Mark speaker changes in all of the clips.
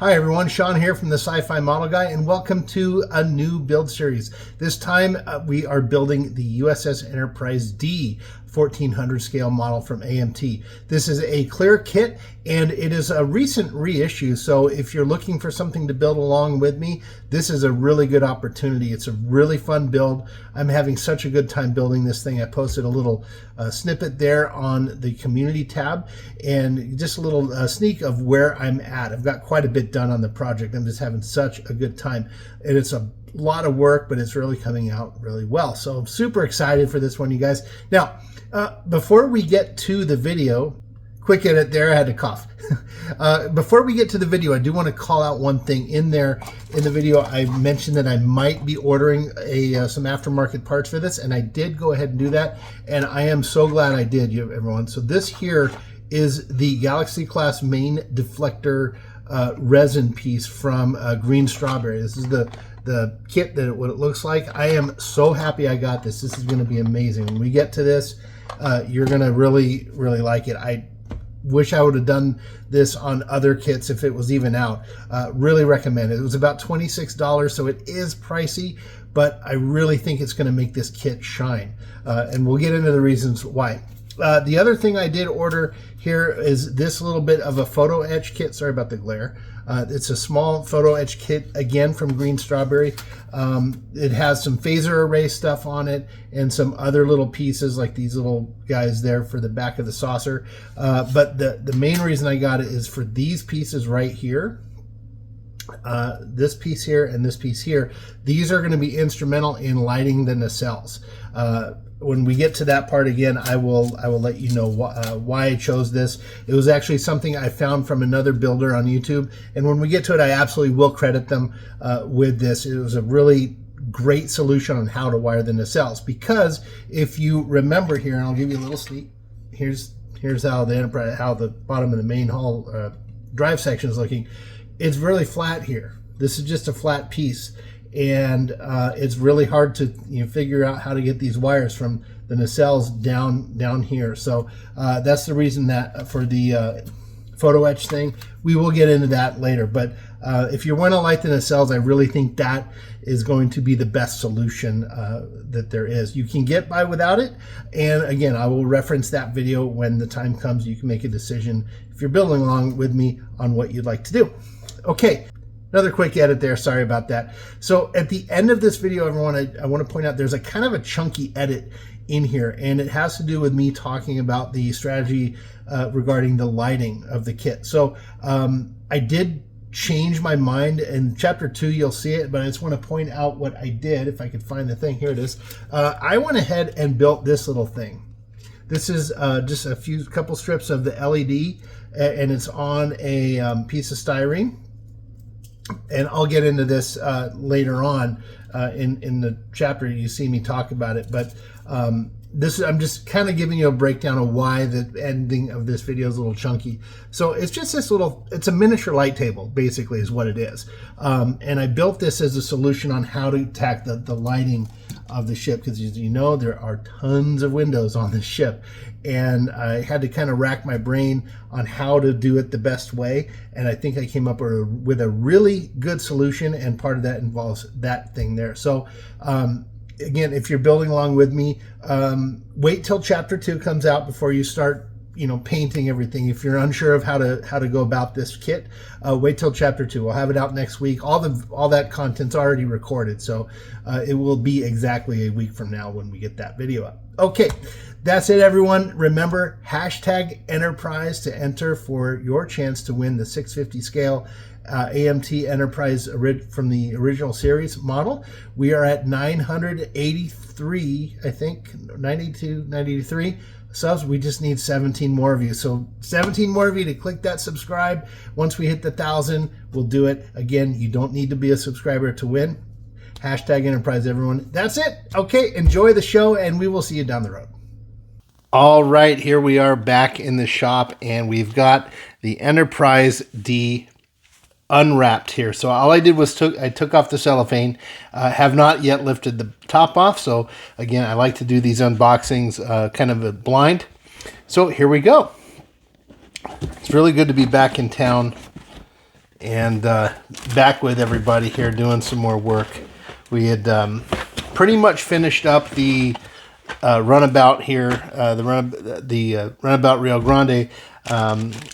Speaker 1: Hi everyone, Sean here from the Sci-Fi Model Guy, and welcome to a new build series. This time we are building the USS Enterprise D 1400 scale model from AMT. This is a clear kit and it is a recent reissue, so if you're looking for something to build along with me, this is a really good opportunity. It's a really fun build. I'm having such a good time building this thing. I posted a little snippet there on the community tab and just a little sneak of where I'm at. I've got quite a bit done on the project. I'm just having such a good time, and it's a lot of work, but it's really coming out really well. So I'm super excited for this one, you guys. Now, before we get to the video, quick edit there, I had to cough. Before we get to the video, I do want to call out one thing. In there, in the video, I mentioned that I might be ordering some aftermarket parts for this, and I did go ahead and do that, and I am so glad I did, everyone. So this here is the Galaxy class main deflector resin piece from Green Strawberry. This is the kit that what it looks like. I am so happy I got this. This is going to be amazing. When we get to this, you're going to really like it. I wish I would have done this on other kits if it was even out. Really recommend it. It was about $26, so it is pricey, but I really think it's going to make this kit shine. And we'll get into the reasons why. The other thing I did order here is this little bit of a photo etch kit. Sorry about the glare. It's a small photo etch kit, again from Green Strawberry. It has some phaser array stuff on it and some other little pieces like these little guys there for the back of the saucer. But the main reason I got it is for these pieces right here. This piece here and this piece here. These are going to be instrumental in lighting the nacelles. When we get to that part again, I will let you know why I chose this. It was actually something I found from another builder on YouTube, and when we get to it, I absolutely will credit them with this. It was a really great solution on how to wire the nacelles, because if you remember here, and I'll give you a little sneak. Here's how the Enterprise, how the bottom of the main hull drive section is looking. It's really flat here. This is just a flat piece. And it's really hard to figure out how to get these wires from the nacelles down here. So that's the reason that for the photo etch thing, we will get into that later. But if you want to light the nacelles, I really think that is going to be the best solution that there is. You can get by without it. And again, I will reference that video when the time comes. You can make a decision if you're building along with me on what you'd like to do. Okay. Another quick edit there, sorry about that. So at the end of this video, everyone, I want to point out there's a kind of a chunky edit in here, and it has to do with me talking about the strategy regarding the lighting of the kit. So I did change my mind. In chapter 2, you'll see it, but I just want to point out what I did. If I could find the thing, here it is. I went ahead and built this little thing. This is just a couple strips of the LED, and it's on a piece of styrene. And I'll get into this later on in the chapter. You see me talk about it, but I'm just kind of giving you a breakdown of why the ending of this video is a little chunky. So it's just this little, it's a miniature light table, basically, is what it is. And I built this as a solution on how to attack the lighting of the ship, because as you know, there are tons of windows on this ship, and I had to kind of rack my brain on how to do it the best way, and I think I came up with a really good solution, and part of that involves that thing there. So again, if you're building along with me, wait till chapter 2 comes out before you start painting everything. If you're unsure of how to go about this kit, wait till chapter 2. We'll have it out next week. All that content's already recorded, so it will be exactly a week from now when we get that video up. Okay, that's it, everyone. Remember, hashtag Enterprise to enter for your chance to win the 650 scale AMT Enterprise from the original series model. We are at 983, I think, 92, 93 subs. We just need 17 more of you. So 17 more of you to click that subscribe. Once we hit the 1,000, we'll do it. Again, you don't need to be a subscriber to win. Hashtag Enterprise, everyone. That's it. Okay, enjoy the show, and we will see you down the road. All right, here we are back in the shop, and we've got the Enterprise D unwrapped here. So all I did was I took off the cellophane. Have not yet lifted the top off. So again, I like to do these unboxings kind of a blind. So here we go. It's really good to be back in town and back with everybody here doing some more work. We had pretty much finished up the runabout here, the runabout Rio Grande.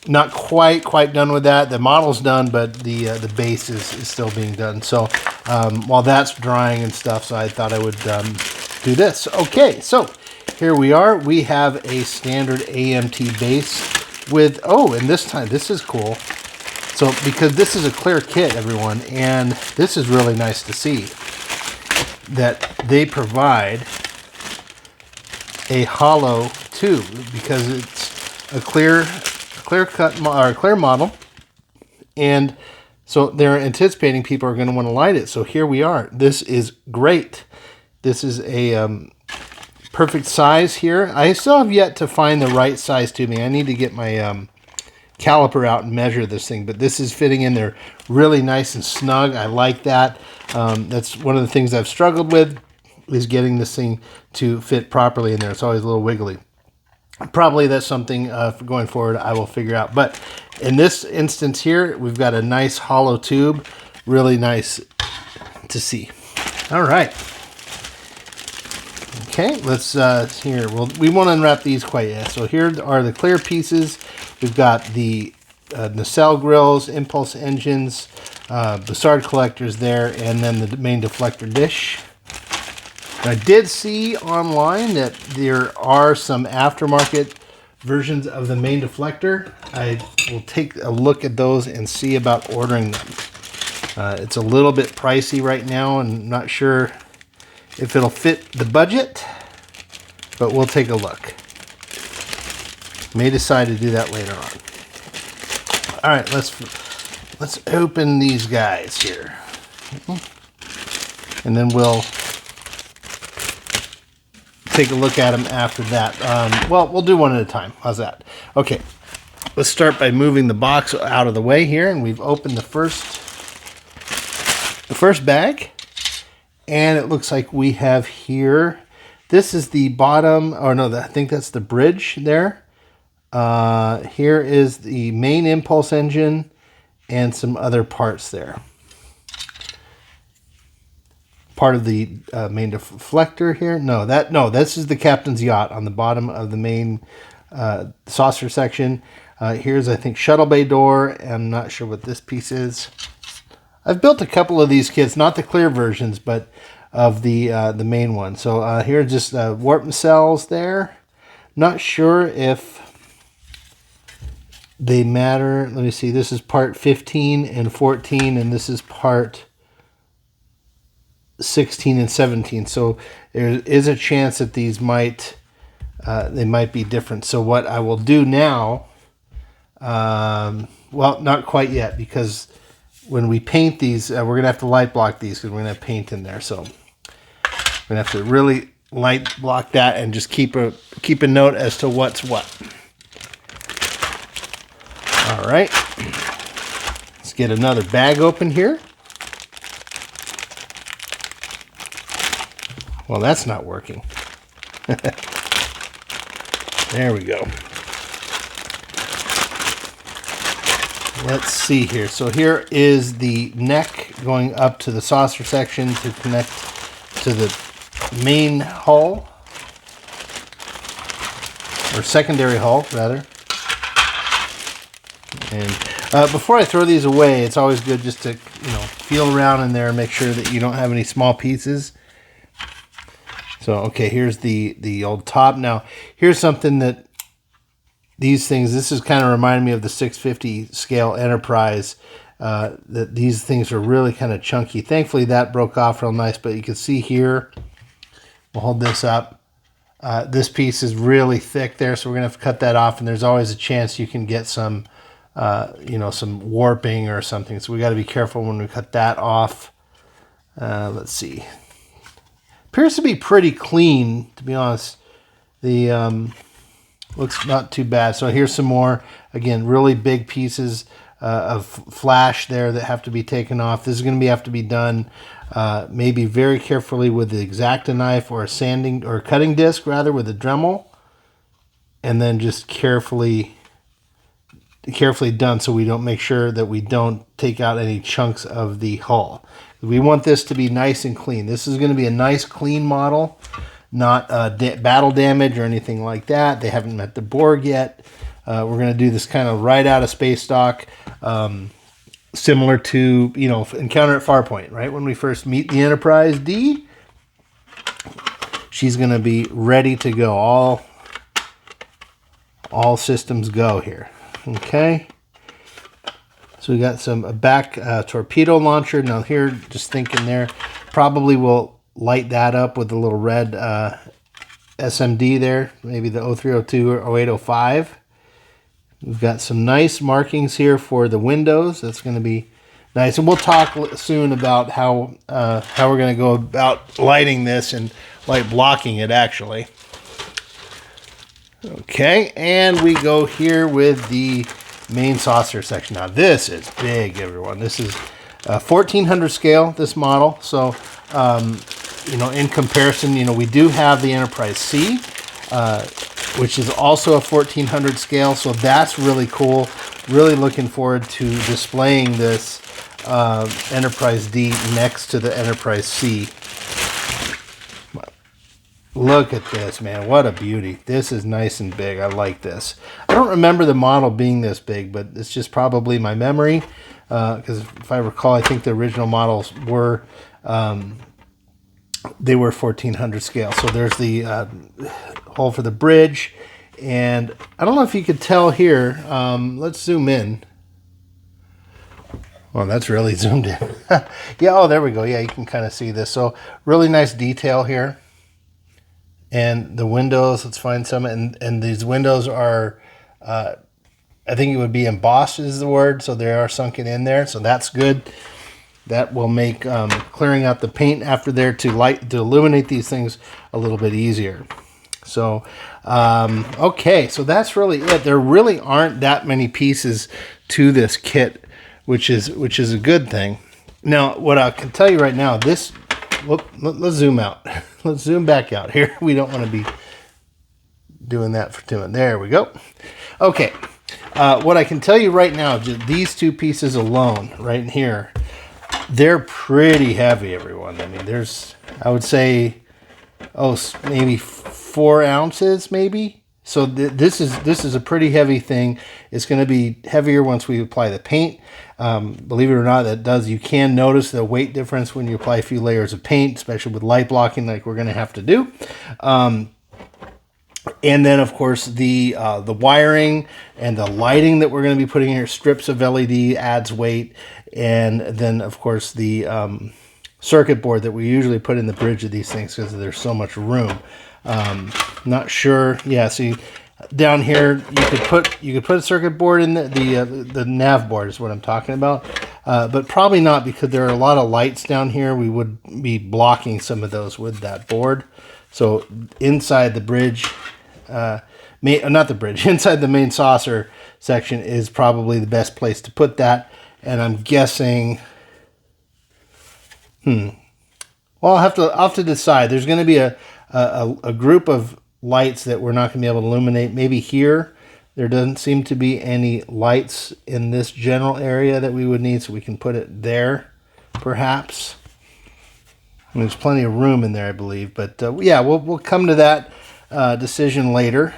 Speaker 1: Not quite done with that. The model's done, but the base is still being done. So while that's drying and stuff, so I thought I would do this. Okay, so here we are. We have a standard AMT base with, oh, and this time, this is cool. So because this is a clear kit, everyone, and this is really nice to see that they provide a hollow tube, because it's a clear cut or a clear model, and so they're anticipating people are going to want to light it. So here we are. This is great. This is a perfect size here. I still have yet to find the right size tubing. I need to get my caliper out and measure this thing, but this is fitting in there really nice and snug. I like that. That's one of the things I've struggled with, is getting this thing to fit properly in there. It's always a little wiggly. Probably that's something for going forward I will figure out. But in this instance here, we've got a nice hollow tube. Really nice to see. All right. Okay, let's here. Well, we won't unwrap these quite yet. So here are the clear pieces. We've got the nacelle grills, impulse engines, Bussard collectors there, and then the main deflector dish. I did see online that there are some aftermarket versions of the main deflector. I will take a look at those and see about ordering them. It's a little bit pricey right now, and not sure if it'll fit the budget, but we'll take a look. May decide to do that later on. All right, let's open these guys here, and then we'll take a look at them after that. Well, we'll do one at a time. How's that? Okay, let's start by moving the box out of the way here, and we've opened the first bag. And it looks like we have here, this is the bottom, or no, I think that's the bridge there. Here is the main impulse engine and some other parts there. Part of the main deflector here. No, this is the captain's yacht on the bottom of the main saucer section. Here's, I think, shuttle bay door. I'm not sure what this piece is. I've built a couple of these kits, not the clear versions, but of the main one. So here are just warp nacelles there. Not sure if they matter. Let me see. This is part 15 and 14, and this is part 16 and 17. So there is a chance that these might be different. So what I will do now, well, not quite yet, because when we paint these, we're going to have to light block these, because we're going to have paint in there. So we're going to have to really light block that and just keep a note as to what's what. All right. Let's get another bag open here. Well, that's not working. There we go. Let's see here. So here is the neck going up to the saucer section to connect to the main hull, or secondary hull rather. And before I throw these away, it's always good just to feel around in there and make sure that you don't have any small pieces. So okay, here's the old top. Now here's something that these things, this is kind of reminding me of the 650 scale Enterprise, that these things are really kind of chunky. Thankfully that broke off real nice, but you can see here, we'll hold this up. This piece is really thick there, so we're gonna have to cut that off, and there's always a chance you can get some, some warping or something. So we gotta be careful when we cut that off. Let's see. Appears to be pretty clean, to be honest. The, looks not too bad. So here's some more, again, really big pieces of flash there that have to be taken off. This is going to have to be done maybe very carefully with the X-Acto knife, or a sanding or cutting disc rather, with a Dremel, and then just carefully carefully done so we don't make sure that we don't take out any chunks of the hull. We want this to be nice and clean. This is going to be a nice clean model, not battle damage or anything like that. They haven't met the Borg yet. We're going to do this kind of right out of space dock, similar to, you know, Encounter at Farpoint, right? When we first meet the Enterprise D, she's going to be ready to go. All systems go here. Okay. So we got a back torpedo launcher. Now here, just thinking there, probably will light that up with a little red SMD there, maybe the 0302 or 0805. We've got some nice markings here for the windows. That's going to be nice. And we'll talk soon about how we're going to go about lighting this and light blocking it, actually. Okay, and we go here with the main saucer section. Now this is big, everyone. This is 1400 scale, this model. So, you know, in comparison, you know, we do have the Enterprise C, which is also a 1400 scale. So that's really cool. Really looking forward to displaying this Enterprise D next to the Enterprise C. Look at this, man. What a beauty. This is nice and big. I like this. I don't remember the model being this big, but it's just probably my memory. Because if I recall, I think the original models were, they were 1400 scale. So there's the hole for the bridge. And I don't know if you could tell here. Let's zoom in. Well, that's really zoomed in. Yeah, oh, there we go. Yeah, you can kind of see this. So really nice detail here. And the windows, let's find some. And these windows are, I think it would be embossed is the word. So they are sunken in there. So that's good. That will make clearing out the paint after there to illuminate these things a little bit easier. So, okay. So that's really it. There really aren't that many pieces to this kit, which is a good thing. Now, what I can tell you right now, this, let's zoom out. Let's zoom back out here. We don't want to be doing that for too much. There we go. Okay. What I can tell you right now, just these two pieces alone right here, they're pretty heavy, everyone. I mean, there's, I would say, maybe 4 ounces, maybe. So this is a pretty heavy thing. It's going to be heavier once we apply the paint. Believe it or not, you can notice the weight difference when you apply a few layers of paint, especially with light blocking like we're going to have to do. And then, of course, the wiring and the lighting that we're going to be putting here, strips of LED adds weight. And then, of course, the circuit board that we usually put in the bridge of these things because there's so much room. Not sure. Yeah, see, down here you could put a circuit board in the nav board is what I'm talking about. But probably not because there are a lot of lights down here. We would be blocking some of those with that board. So inside the bridge, not the bridge, inside the main saucer section is probably the best place to put that. And I'm guessing, well, I'll have to decide. There's going to be a group of lights that we're not going to be able to illuminate. Maybe here, there doesn't seem to be any lights in this general area that we would need, so we can put it there, perhaps. And there's plenty of room in there, I believe. But yeah, we'll come to that decision later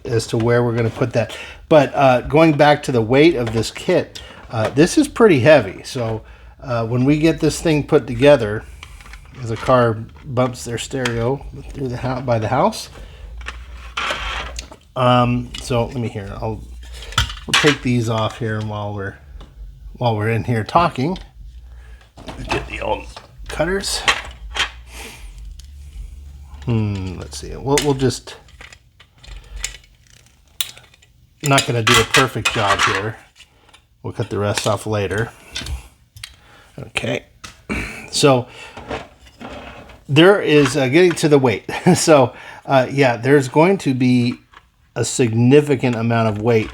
Speaker 1: as to where we're going to put that. But going back to the weight of this kit, this is pretty heavy. So when we get this thing put together, as a car bumps their stereo through by the house. So let me hear. We'll take these off here while we're in here talking. Get the old cutters. Let's see. We'll just, not going to do a perfect job here. We'll cut the rest off later. Okay. So there is getting to the weight. So yeah, there's going to be a significant amount of weight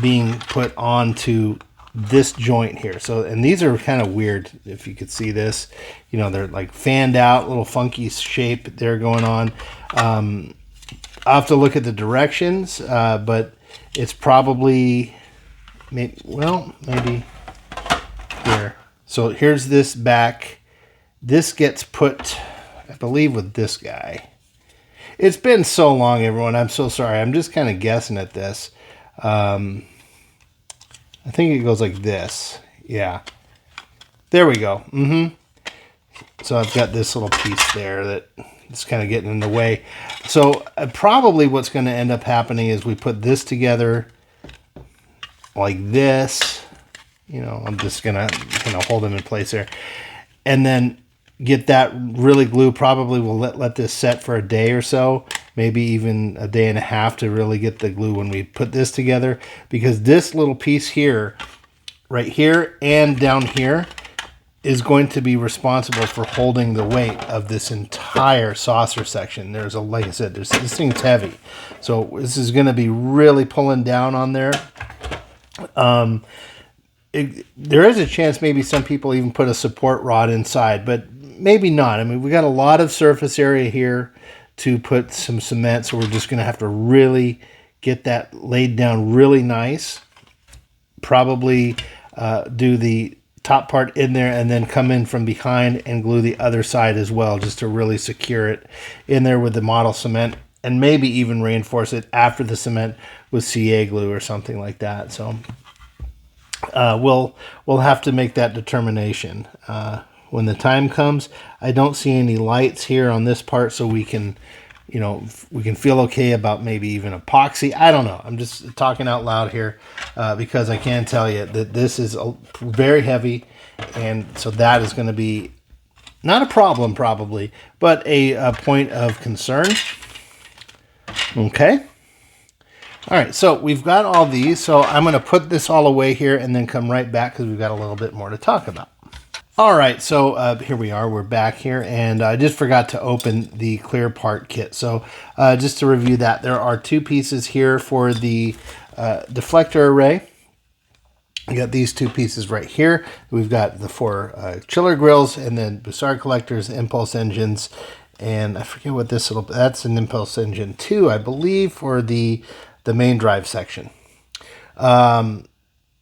Speaker 1: being put onto this joint here. So, and these are kind of weird, if you could see this, you know, they're like fanned out, little funky shape there going on. I'll have to look at the directions, but it's probably, maybe here. So here's this back. This gets put, I believe, with this guy. It's been so long, everyone. I'm so sorry. I'm just kind of guessing at this. I think it goes like this. Yeah. There we go. So I've got this little piece there that is kind of getting in the way. So probably what's going to end up happening is we put this together like this. You know, I'm just going to hold them in place there. And then get that really glue. Probably we'll let this set for a day or so, maybe even a day and a half to really get the glue when we put this together, because this little piece here, right here and down here, is going to be responsible for holding the weight of this entire saucer section. There's like I said, this thing's heavy. So this is going to be really pulling down on there. There is a chance maybe some people even put a support rod inside, but maybe not. I mean, we got a lot of surface area here to put some cement, so we're just going to have to really get that laid down really nice. Probably do the top part in there and then come in from behind and glue the other side as well, just to really secure it in there with the model cement, and maybe even reinforce it after the cement with CA glue or something like that. So we'll have to make that determination when the time comes. I don't see any lights here on this part, so we can, you know, we can feel okay about maybe even epoxy. I don't know. I'm just talking out loud here because I can tell you that this is very heavy, and so that is going to be not a problem probably, but a point of concern. Okay. All right, so we've got all these, so I'm going to put this all away here and then come right back because we've got a little bit more to talk about. All right, so here we are. We're back here, and I just forgot to open the clear part kit. So just to review that, there are two pieces here for the deflector array. We got these two pieces right here. We've got the four chiller grills, and then Bussard collectors, impulse engines, and I forget what this little, that's an impulse engine 2, I believe, for the main drive section.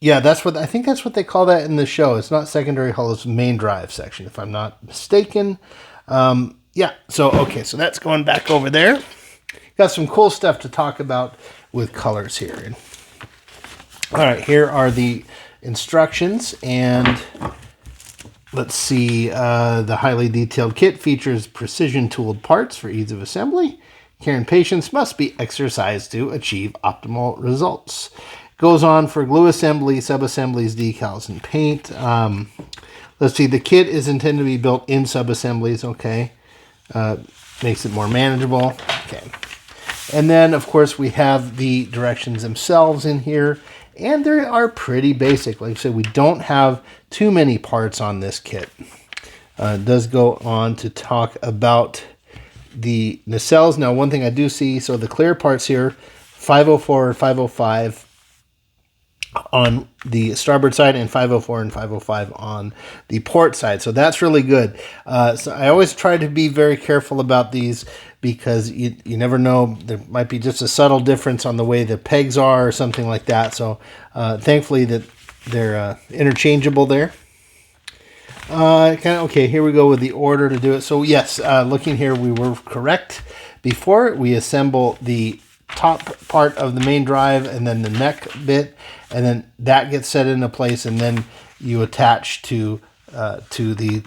Speaker 1: Yeah, that's what I think. That's what they call that in the show. It's not secondary hull; it's main drive section, if I'm not mistaken. Yeah. So okay, so that's going back over there. Got some cool stuff to talk about with colors here. All right, here are the instructions, and let's see. The highly detailed kit features precision tooled parts for ease of assembly. Care and patience must be exercised to achieve optimal results. Goes on for glue assembly, sub-assemblies, decals, and paint. Let's see, the kit is intended to be built in sub-assemblies, okay. Makes it more manageable, okay. And then, of course, we have the directions themselves in here, and they are pretty basic. Like I said, we don't have too many parts on this kit. It does go on to talk about the nacelles. Now, one thing I do see, so the clear parts here, 504 and 505 on the starboard side, and 504 and 505 on the port side. So that's really good. So I always try to be very careful about these, because you never know. There might be just a subtle difference on the way the pegs are or something like that. So thankfully that they're interchangeable there. Okay, here we go with the order to do it. So yes, looking here, we were correct before. We assemble the top part of the main drive and then the neck bit, and then that gets set into place, and then you attach to the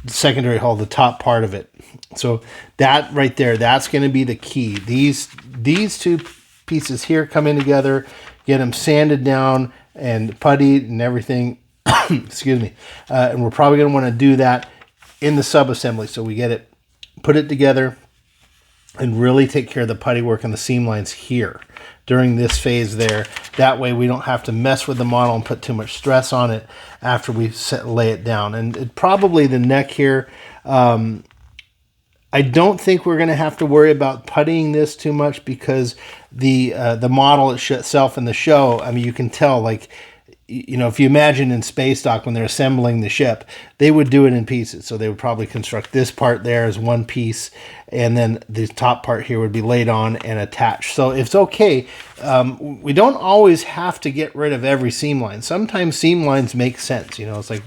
Speaker 1: secondary hull, the top part of it. So that right there, that's going to be the key. These two pieces here come in together, get them sanded down and puttied and everything. Excuse me. And we're probably going to want to do that in the sub-assembly. So we get it, put it together, and really take care of the putty work and the seam lines here during this phase there. That way we don't have to mess with the model and put too much stress on it after we lay it down. And probably the neck here, I don't think we're going to have to worry about puttying this too much, because the model itself in the show, I mean, you can tell, like, you know, if you imagine in space dock when they're assembling the ship, they would do it in pieces. So they would probably construct this part there as one piece, and then the top part here would be laid on and attached. So it's okay. We don't always have to get rid of every seam line. Sometimes seam lines make sense. You know, it's like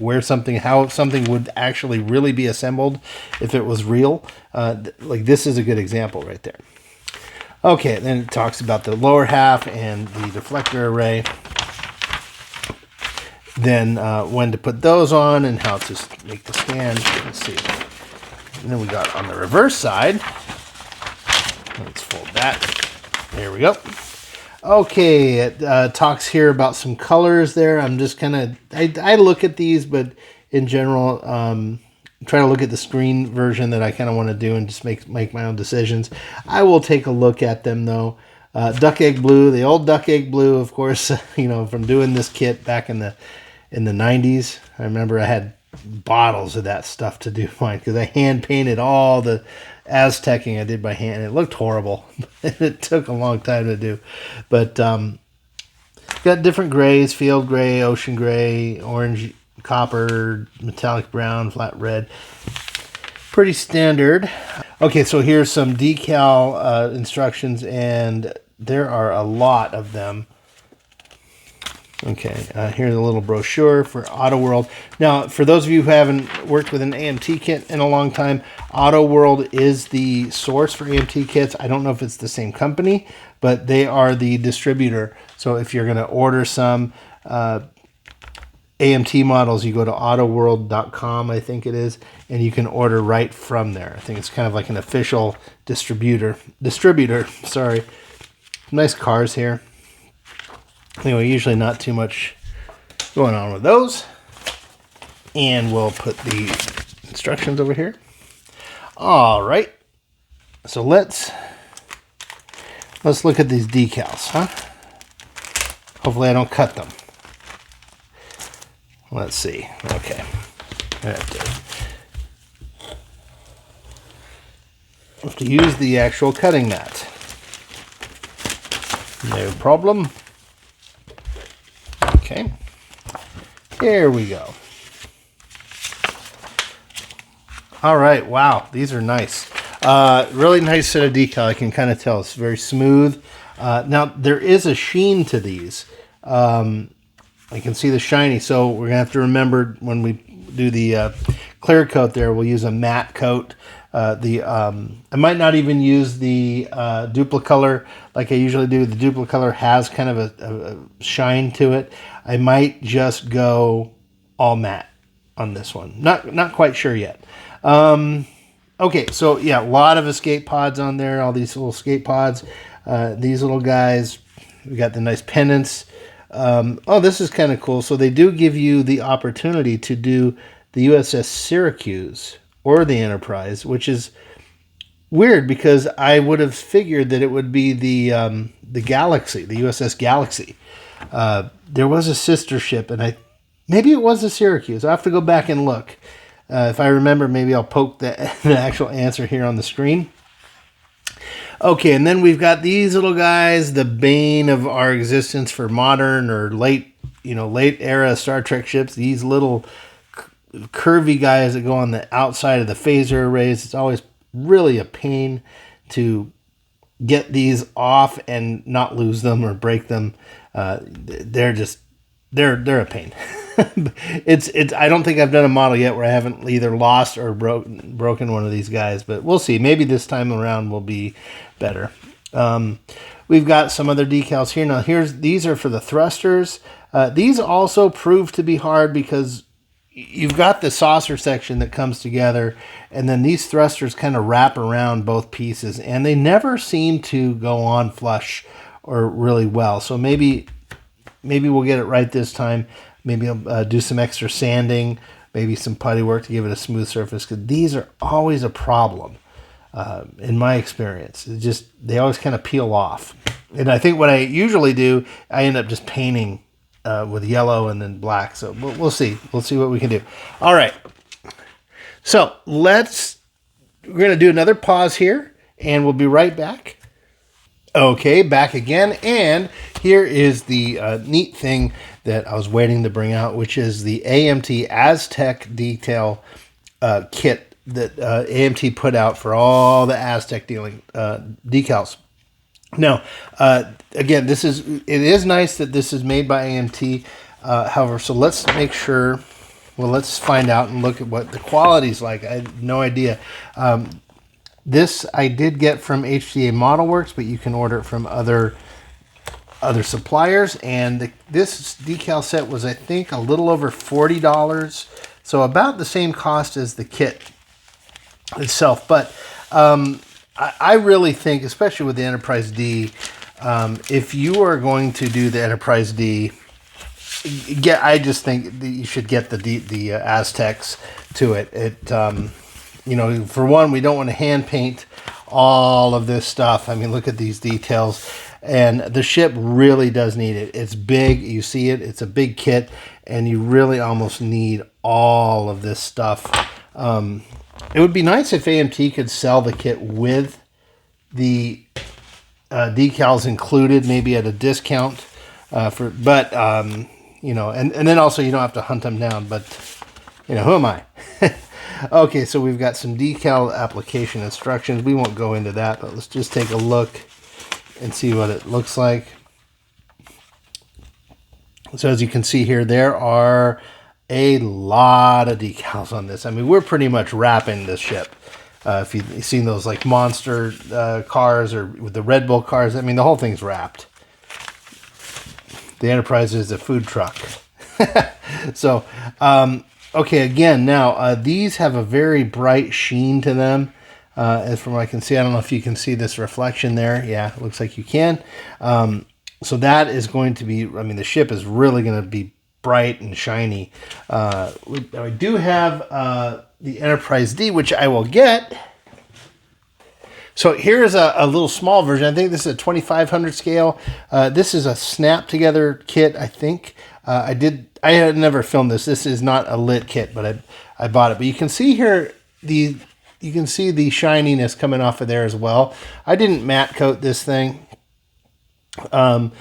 Speaker 1: how something would actually really be assembled if it was real. Like this is a good example right there. Okay, then it talks about the lower half and the deflector array. Then when to put those on and how to make the stand. Let's see. And then we got on the reverse side. Let's fold that. There we go. Okay, it talks here about some colors there. I'm just kind of, I look at these, but in general, try to look at the screen version that I kind of want to do and just make my own decisions. I will take a look at them though. Duck egg blue, the old duck egg blue, of course, you know, from doing this kit back in the 90s. I remember I had bottles of that stuff to do mine because I hand painted all the Aztecing I did by hand. It looked horrible. It took a long time to do. But got different grays: field gray, ocean gray, orange, copper, metallic brown, flat red. Pretty standard. Okay, so here's some decal instructions, and there are a lot of them. Okay, here's a little brochure for Auto World. Now, for those of you who haven't worked with an AMT kit in a long time, Auto World is the source for AMT kits. I don't know if it's the same company, but they are the distributor. So if you're going to order some AMT models, you go to autoworld.com, I think it is, and you can order right from there. I think it's kind of like an official distributor, sorry. Nice cars here. Anyway, usually not too much going on with those. And we'll put the instructions over here. All right. So let's look at these decals, huh? Hopefully I don't cut them. Let's see. Okay. I have to use the actual cutting mat. No problem. Okay, here we go. All right, wow, these are nice. Really nice set of decal. I can kind of tell it's very smooth. Now, there is a sheen to these. I can see the shiny, so we're going to have to remember when we do the clear coat there, we'll use a matte coat. I might not even use the Duplicolor like I usually do. The Duplicolor has kind of a shine to it. I might just go all matte on this one. Not quite sure yet. Okay, so yeah, a lot of escape pods on there. All these little escape pods. These little guys. We got the nice pennants. Oh, this is kind of cool. So they do give you the opportunity to do the USS Syracuse or the Enterprise, which is weird because I would have figured that it would be the Galaxy, the USS Galaxy. There was a sister ship, and maybe it was the Syracuse. I have to go back and look. If I remember, maybe I'll poke the actual answer here on the screen. Okay, and then we've got these little guys, the bane of our existence for modern or late era Star Trek ships. These little curvy guys that go on the outside of the phaser arrays. It's always really a pain to get these off and not lose them or break them. They're a pain. It's I don't think I've done a model yet where I haven't either lost or broken one of these guys, but we'll see. Maybe this time around will be better. We've got some other decals here. Now these are for the thrusters. These also prove to be hard because you've got the saucer section that comes together, and then these thrusters kind of wrap around both pieces, and they never seem to go on flush or really well. So maybe we'll get it right this time. Maybe I'll do some extra sanding, maybe some putty work to give it a smooth surface, because these are always a problem in my experience. They always kind of peel off. And I think what I usually do, I end up just painting with yellow and then black. So we'll see. We'll see what we can do. All right. So we're going to do another pause here, and we'll be right back. Okay, back again. And here is the neat thing that I was waiting to bring out, which is the AMT Aztec decal kit that AMT put out for all the Aztec decals. Now, again, it is nice that this is made by AMT. However, so let's make sure. Well, let's find out and look at what the quality's like. I have no idea. This I did get from HDA Model Works, but you can order it from other suppliers. And this decal set was, I think, a little over $40, so about the same cost as the kit itself. But I really think, especially with the Enterprise D, if you are going to do the Enterprise D, I just think that you should get the Aztecs to it. For one, we don't want to hand paint all of this stuff. I mean, look at these details. And the ship really does need it. It's big. You see it. It's a big kit. And you really almost need all of this stuff. It would be nice if AMT could sell the kit with the decals included, maybe at a discount. And then also you don't have to hunt them down. But, who am I? Okay, so we've got some decal application instructions. We won't go into that, but let's just take a look and see what it looks like. So as you can see here, there are a lot of decals on this. I mean, we're pretty much wrapping this ship. If you've seen those like monster cars or with the Red Bull cars, I mean, the whole thing's wrapped. The Enterprise is a food truck. So, okay, again, now these have a very bright sheen to them. As from what I can see, I don't know if you can see this reflection there. Yeah, it looks like you can. So that is going to be, I mean, the ship is really going to be bright and shiny. I do have the Enterprise D, which I will get. So here's a little small version. I think this is a 2500 scale. This is a snap together kit, I think. I had never filmed this. This is not a lit kit, but I bought it. But you can see here you can see the shininess coming off of there as well. I didn't matte coat this thing. And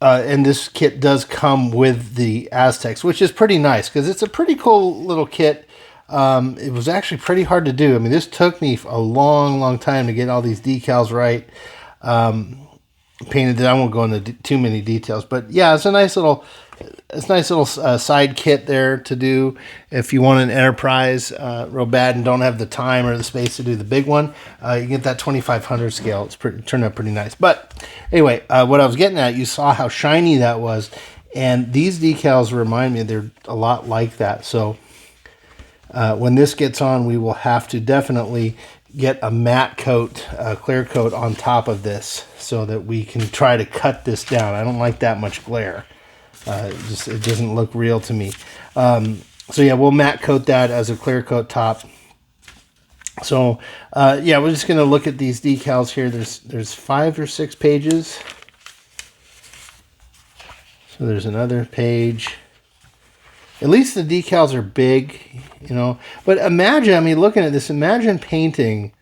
Speaker 1: this kit does come with the Aztecs, which is pretty nice because it's a pretty cool little kit. It was actually pretty hard to do. I mean, this took me a long, long time to get all these decals right. Painted it. I won't go into too many details, but yeah, it's a nice little side kit there to do if you want an Enterprise real bad and don't have the time or the space to do the big one. You get that 2500 scale. It's turned out pretty nice. But anyway, what I was getting at, you saw how shiny that was, and these decals remind me they're a lot like that. So when this gets on, we will have to definitely get a matte coat, clear coat on top of this so that we can try to cut this down. I don't like that much glare. It doesn't look real to me. So yeah, we'll matte coat that as a clear coat top. So yeah, we're just going to look at these decals here. There's 5 or 6 pages. So there's another page. At least the decals are big, But imagine, I mean, looking at this, imagine painting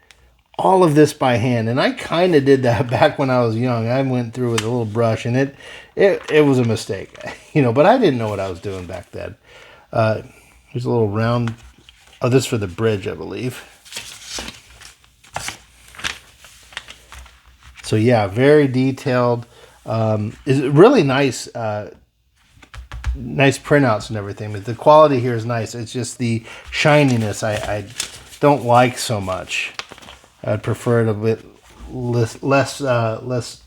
Speaker 1: all of this by hand. And I kind of did that back when I was young. I went through with a little brush, and it was a mistake, But I didn't know what I was doing back then. There's a little round. Oh, this is for the bridge, I believe. So yeah, very detailed. Is really nice. Nice printouts and everything, but the quality here is nice. It's just the shininess I don't like so much. I'd prefer it a bit less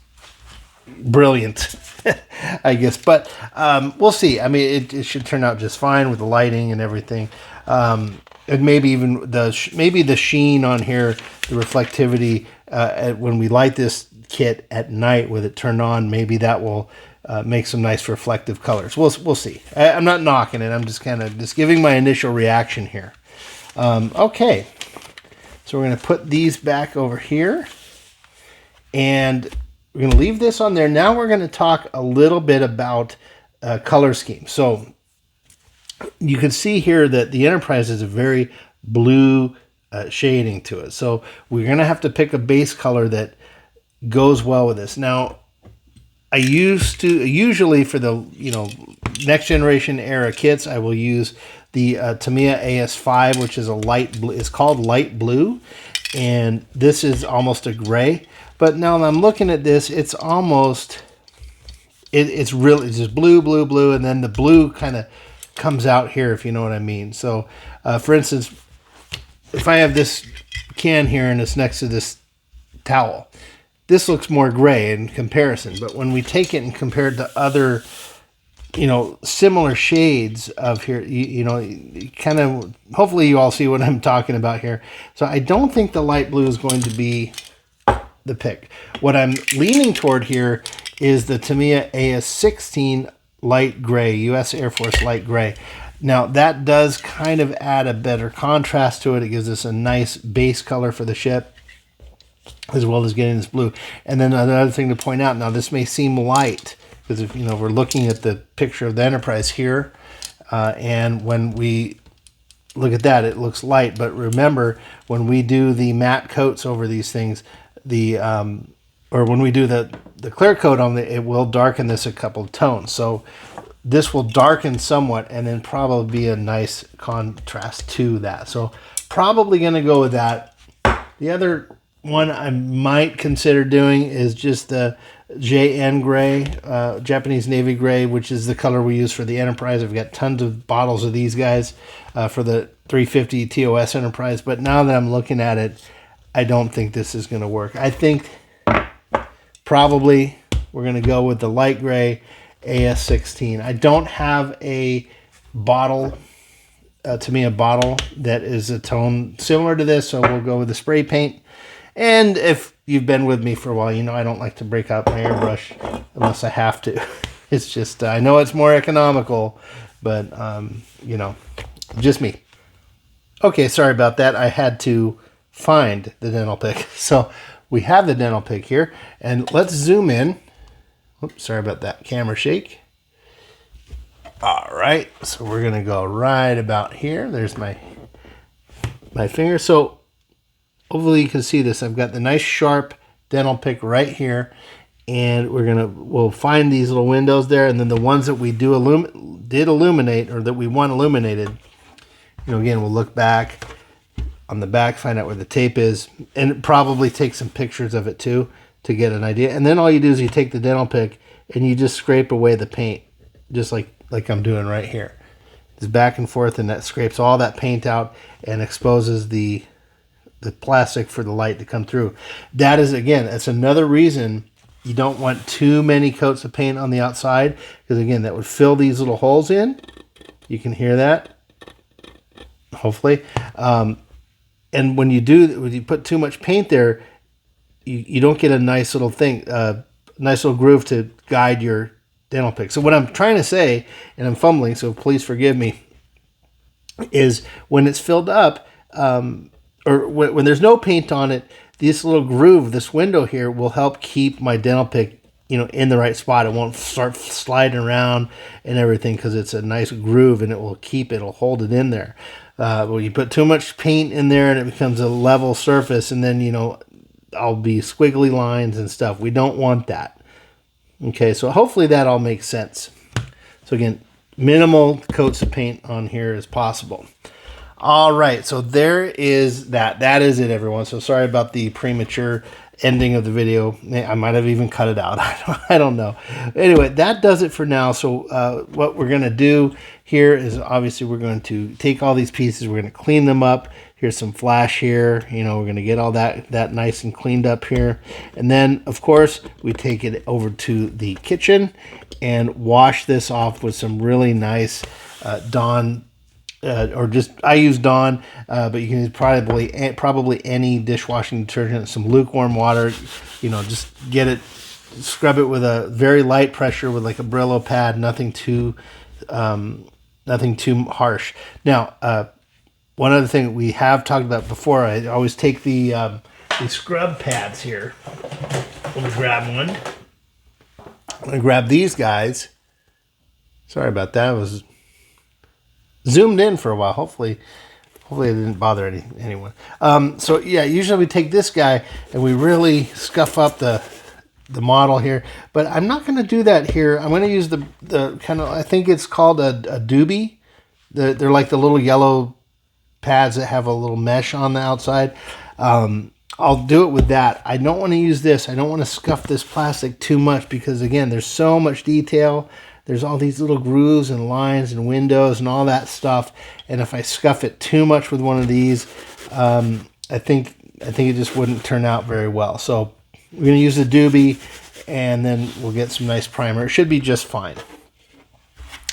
Speaker 1: brilliant, I guess. But we'll see. I mean, it should turn out just fine with the lighting and everything. And maybe even the sheen on here, the reflectivity when we light this kit at night with it turned on, maybe that will make some nice reflective colors. We'll see. I'm not knocking it. I'm just kind of giving my initial reaction here. Okay, so we're going to put these back over here, and we're going to leave this on there. Now we're going to talk a little bit about color scheme. So you can see here that the Enterprise is a very blue shading to it. So we're going to have to pick a base color that goes well with this. Now, I usually for the next generation era kits, I will use the Tamiya AS5, which is a light blue. It's called light blue, and this is almost a gray. But now I'm looking at this, it's almost, it's really just blue, blue, blue, and then the blue kind of comes out here, if you know what I mean. So, for instance, if I have this can here and it's next to this towel, this looks more gray in comparison. But when we take it and compare it to other, you know, similar shades of here, you know, kind of, hopefully you all see what I'm talking about here. So I don't think the light blue is going to be the pick. What I'm leaning toward here is the Tamiya AS16 light gray, U.S. Air Force light gray. Now that does kind of add a better contrast to it. It gives us a nice base color for the ship, as well as getting this blue. And then another thing to point out, now this may seem light, because if, you know, we're looking at the picture of the Enterprise here, and when we look at that, it looks light. But remember, when we do the matte coats over these things, or when we do the clear coat on it will darken this a couple of tones. So this will darken somewhat and then probably be a nice contrast to that. So probably going to go with that. The other one I might consider doing is just the JN gray, Japanese Navy gray, which is the color we use for the Enterprise. I've got tons of bottles of these guys for the 350 TOS Enterprise. But now that I'm looking at it, I don't think this is going to work. I think probably we're going to go with the light gray AS16. I don't have a bottle, to me, a bottle that is a tone similar to this, so we'll go with the spray paint. And if you've been with me for a while, you know I don't like to break out my airbrush unless I have to. It's just, I know it's more economical, but, you know, just me. Okay, sorry about that. I had to find the dental pick. So we have the dental pick here, and let's zoom in. Oops, sorry about that camera shake. All right, so we're gonna go right about here. There's my finger. So hopefully you can see this. I've got the nice sharp dental pick right here, and we'll find these little windows there, and then the ones that we did illuminate, or that we want illuminated, you know, again, we'll look back on the back, find out where the tape is, and probably take some pictures of it too to get an idea. And then all you do is you take the dental pick and you just scrape away the paint, just like I'm doing right here. Just back and forth, and that scrapes all that paint out and exposes the plastic for the light to come through. That is, again, that's another reason you don't want too many coats of paint on the outside, because again, that would fill these little holes in. You can hear that, hopefully. And when you put too much paint there, you don't get a nice little thing, nice little groove to guide your dental pick. So what I'm trying to say, and I'm fumbling, so please forgive me, is when it's filled up, or when there's no paint on it, this little groove, this window here, will help keep my dental pick, you know, in the right spot. It won't start sliding around and everything, because it's a nice groove, and it'll hold it in there. Well, you put too much paint in there and it becomes a level surface, and then, you know, I'll be squiggly lines and stuff. We don't want that. Okay, so hopefully that all makes sense. So again, minimal coats of paint on here as possible. All right, so there is that. That is it, everyone. So sorry about the premature ending of the video. I might have even cut it out. I don't know. Anyway, that does it for now. So what we're going to do here is, obviously, we're going to take all these pieces. We're going to clean them up. Here's some flash here. You know, we're going to get all that nice and cleaned up here. And then, of course, we take it over to the kitchen and wash this off with some really nice Dawn, or just, I use Dawn, but you can use probably any dishwashing detergent, some lukewarm water. You know, just get it, scrub it with a very light pressure with like a Brillo pad, nothing too harsh. Now, one other thing we have talked about before, I always take the scrub pads here. Let me grab one. I'm going to grab these guys. Sorry about that. I was zoomed in for a while. Hopefully it didn't bother anyone. So yeah, usually we take this guy and we really scuff up the the model here, but I'm not going to do that here. I'm going to use the kind of, I think it's called a doobie. They're like the little yellow pads that have a little mesh on the outside. I'll do it with that. I don't want to use this. I don't want to scuff this plastic too much because, again, there's so much detail. There's all these little grooves and lines and windows and all that stuff. And if I scuff it too much with one of these, I think it just wouldn't turn out very well. So we're going to use the doobie, and then we'll get some nice primer. It should be just fine.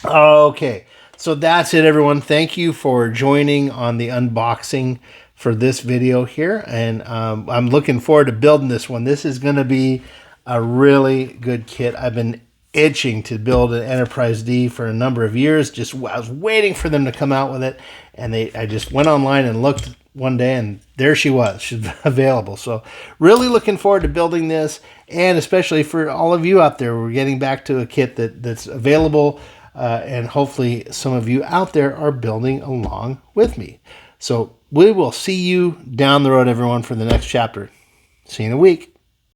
Speaker 1: Okay, so that's it, everyone. Thank you for joining on the unboxing for this video here, and I'm looking forward to building this one. This is going to be a really good kit. I've been itching to build an Enterprise D for a number of years. I was waiting for them to come out with it, and I just went online and looked one day, and there she was. She's available. So really looking forward to building this, and especially for all of you out there, we're getting back to a kit that's available, and hopefully some of you out there are building along with me. So we will see you down the road, everyone, for the next chapter. See you in a week.